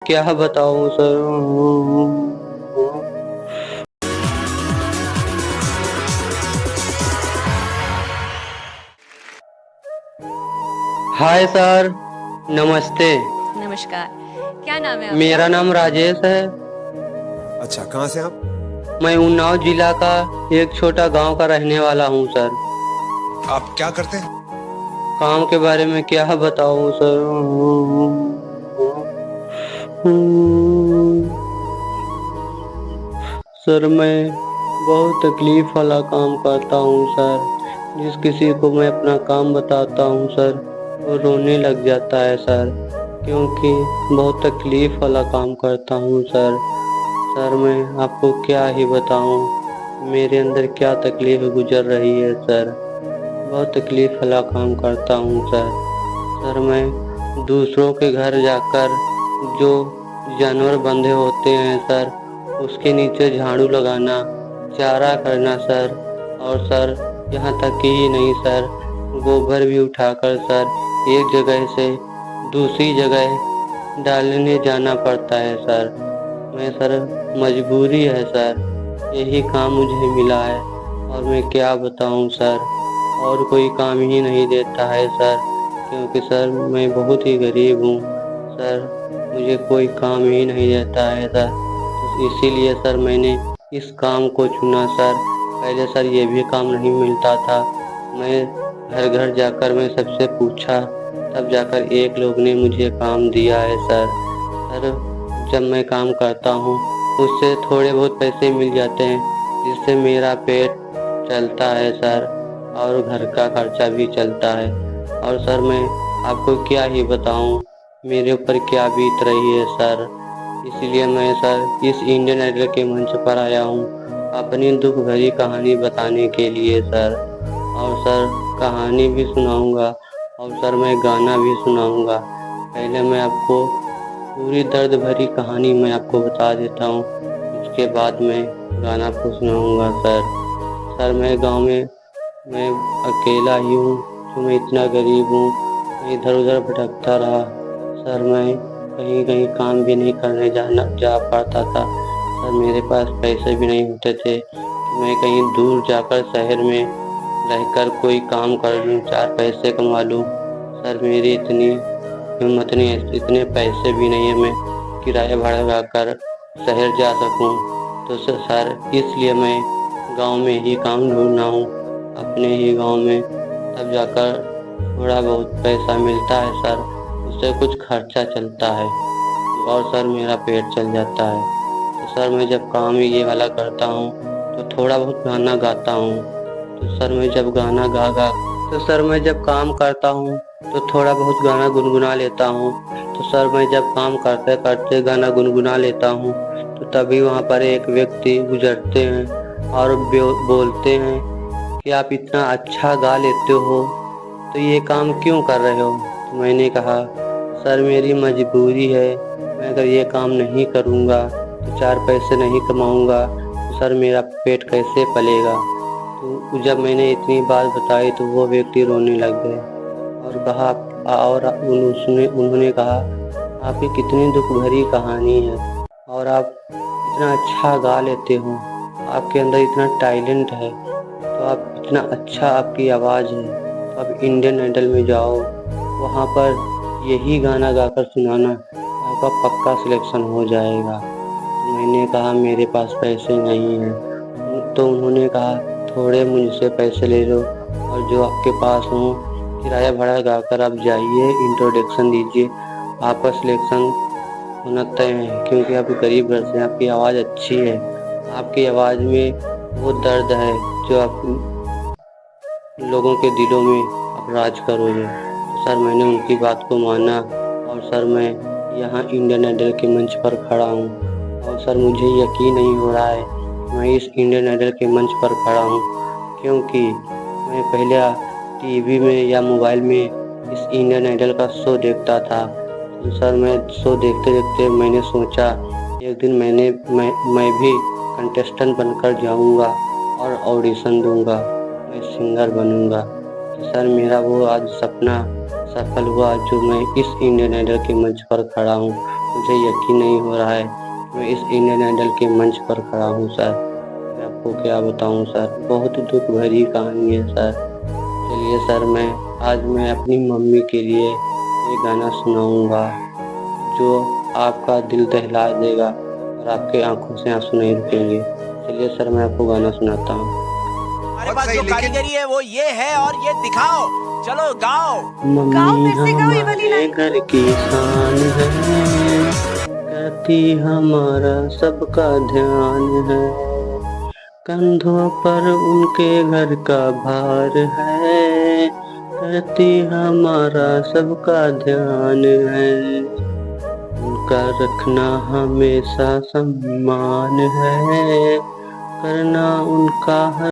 क्या बताऊँ sir. Hi sir, नमस्ते। नमस्कार। क्या नाम है आपका? मेरा नाम राजेश है। अच्छा, कहाँ से आप? मैं उन्नाव जिला का एक छोटा गांव का रहने वाला हूँ सर। आप क्या करते हैं? काम के बारे में क्या बताऊँ सर। सर मैं बहुत तकलीफ वाला काम करता हूँ सर। जिस किसी को मैं अपना काम बताता हूँ सर, वो रोने लग जाता है सर, क्योंकि बहुत तकलीफ वाला काम करता हूँ सर। सर मैं आपको क्या ही बताऊँ, मेरे अंदर क्या तकलीफ गुजर रही है सर। बहुत तकलीफ वाला काम करता हूँ सर। सर मैं दूसरों के घर जाकर जो जानवर बंधे होते हैं सर, उसके नीचे झाड़ू लगाना, चारा करना सर। और सर यहाँ तक ही नहीं सर, गोबर भी उठाकर सर एक जगह से दूसरी जगह डालने जाना पड़ता है सर। मैं सर मजबूरी है सर, यही काम मुझे मिला है और मैं क्या बताऊं सर। और कोई काम ही नहीं देता है सर, क्योंकि सर मैं बहुत ही गरीब हूँ सर। मुझे कोई काम ही नहीं देता है सर, तो इसीलिए सर मैंने इस काम को चुना सर। पहले सर ये भी काम नहीं मिलता था। मैं घर घर जाकर मैं सबसे पूछा, तब जाकर एक लोग ने मुझे काम दिया है सर। सर जब मैं काम करता हूँ उससे थोड़े बहुत पैसे मिल जाते हैं, जिससे मेरा पेट चलता है सर और घर का खर्चा भी चलता है। और सर मैं आपको क्या ही बताऊँ, मेरे ऊपर क्या बीत रही है सर। इसलिए मैं सर इस इंडियन आइडल के मंच पर आया हूँ अपनी दुख भरी कहानी बताने के लिए सर। और सर कहानी भी सुनाऊंगा और सर मैं गाना भी सुनाऊंगा। पहले मैं आपको पूरी दर्द भरी कहानी मैं आपको बता देता हूँ, उसके बाद मैं गाना आपको सुनाऊंगा सर। सर मैं गांव में मैं अकेला ही हूँ, तो मैं इतना गरीब हूँ, मैं इधर उधर भटकता रहा सर। मैं कहीं कहीं काम भी नहीं करने जा पाता था सर। मेरे पास पैसे भी नहीं होते थे कि मैं कहीं दूर जाकर शहर में रहकर कोई काम कर लूँ, चार पैसे कमा लूँ। सर मेरी इतनी हिम्मत नहीं है, इतने पैसे भी नहीं है मैं किराया भाड़ा लगाकर शहर जा सकूं। तो सर इसलिए मैं गांव में ही काम ढूंढना हूँ, अपने ही गांव में, तब जाकर थोड़ा बहुत पैसा मिलता है सर, उससे कुछ खर्चा चलता है और सर मेरा पेट चल जाता है। तो सर मैं जब काम ये वाला करता हूँ तो थोड़ा बहुत गाना गाता हूँ। तो सर मैं जब गाना गा गा तो सर मैं जब काम करता हूँ तो थोड़ा बहुत गाना गुनगुना लेता हूँ। तो सर मैं जब काम करते करते गाना गुनगुना लेता हूँ तो तभी वहाँ पर एक व्यक्ति गुजरते हैं और बोलते हैं कि आप इतना अच्छा गा लेते हो, तो ये काम क्यों कर रहे हो। तो मैंने कहा सर मेरी मजबूरी है, मैं अगर ये काम नहीं करूँगा तो चार पैसे नहीं कमाऊँगा तो सर मेरा पेट कैसे पलेगा। तो जब मैंने इतनी बात बताई तो वो व्यक्ति रोने लग गए और कहा, और उन्होंने कहा आपकी कितनी दुख भरी कहानी है और आप इतना अच्छा गा लेते हो, आपके अंदर इतना टैलेंट है, तो आप इतना अच्छा आपकी आवाज़ है, तो आप इंडियन आइडल में जाओ, वहाँ पर यही गाना गाकर सुनाना, आपका पक्का सिलेक्शन हो जाएगा। तो मैंने कहा मेरे पास पैसे नहीं हैं। तो उन्होंने कहा थोड़े मुझसे पैसे ले लो और जो आपके पास हो किराया भाड़ा गाकर आप जाइए, इंट्रोडक्शन दीजिए, आपका सिलेक्शन होना तय है, क्योंकि आप गरीब घर से, आपकी आवाज़ अच्छी है, आपकी आवाज़ में वो दर्द है जो आप लोगों के दिलों में आप राज करोगे। तो सर मैंने उनकी बात को माना और सर मैं यहाँ इंडियन आइडल के मंच पर खड़ा हूँ और सर मुझे यकीन नहीं हो रहा है कि मैं इस इंडियन आइडल के मंच पर खड़ा हूँ, क्योंकि मैं पहले टीवी में या मोबाइल में इस इंडियन आइडल का शो देखता था। तो सर मैं शो देखते देखते मैंने सोचा एक दिन मैं भी कंटेस्टेंट बनकर जाऊंगा और ऑडिशन दूंगा, मैं सिंगर बनूंगा। तो सर मेरा वो आज सपना सफल हुआ जो मैं इस इंडियन आइडल के मंच पर खड़ा हूँ। मुझे यकीन नहीं हो रहा है कि मैं इस इंडियन आइडल के मंच पर खड़ा हूँ सर। मैं आपको क्या बताऊँ सर, बहुत दुख भरी कहानी है सर। चलिए सर, आज मैं अपनी मम्मी के लिए ये गाना सुनाऊँगा जो आपका दिल दहला देगा और आपके आंखों से आंसू नहीं रुकेंगे। चलिए सर, मैं आपको गाना सुनाता हूँ। हमारे पास जो कारीगरी है वो ये है और ये दिखाओ, चलो गाओ। मम्मी हमारे घर की शान है, करती हमारा सबका ध्यान है, कंधों पर उनके घर का भार है, करती हमारा सबका ध्यान है, उनका रखना हमेशा सम्मान है, करना उनका